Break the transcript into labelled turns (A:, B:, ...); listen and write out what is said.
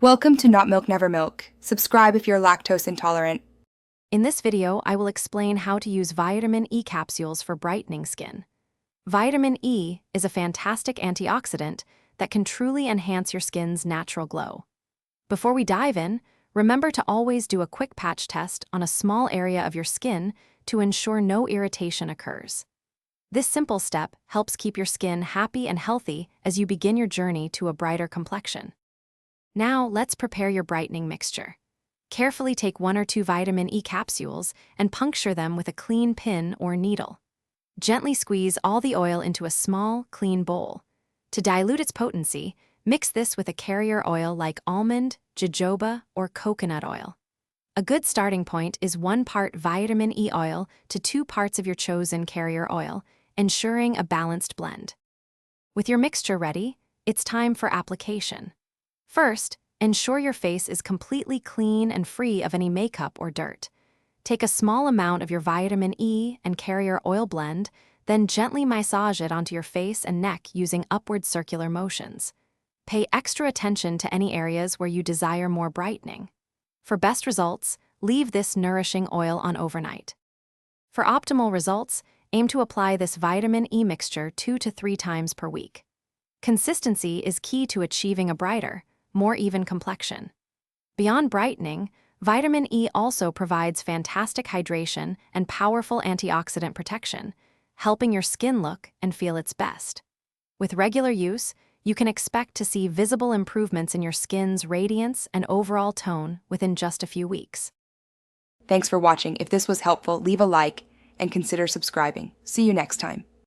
A: Welcome to Not Milk Never Milk. Subscribe if you're lactose intolerant.
B: In this video, I will explain how to use vitamin E capsules for brightening skin. Vitamin E is a fantastic antioxidant that can truly enhance your skin's natural glow. Before we dive in, remember to always do a quick patch test on a small area of your skin to ensure no irritation occurs. This simple step helps keep your skin happy and healthy as you begin your journey to a brighter complexion. Now, let's prepare your brightening mixture. Carefully take 1 or 2 vitamin E capsules and puncture them with a clean pin or needle. Gently squeeze all the oil into a small, clean bowl. To dilute its potency, mix this with a carrier oil like almond, jojoba, or coconut oil. A good starting point is 1 part vitamin E oil to 2 parts of your chosen carrier oil, ensuring a balanced blend. With your mixture ready, it's time for application. First, ensure your face is completely clean and free of any makeup or dirt. Take a small amount of your vitamin E and carrier oil blend, then gently massage it onto your face and neck using upward circular motions. Pay extra attention to any areas where you desire more brightening. For best results, leave this nourishing oil on overnight. For optimal results, aim to apply this vitamin E mixture 2 to 3 times per week. Consistency is key to achieving a brighter, more even complexion. Beyond brightening, vitamin E also provides fantastic hydration and powerful antioxidant protection, helping your skin look and feel its best. With regular use, you can expect to see visible improvements in your skin's radiance and overall tone within just a few weeks.
A: Thanks for watching. If this was helpful, leave a like and consider subscribing. See you next time.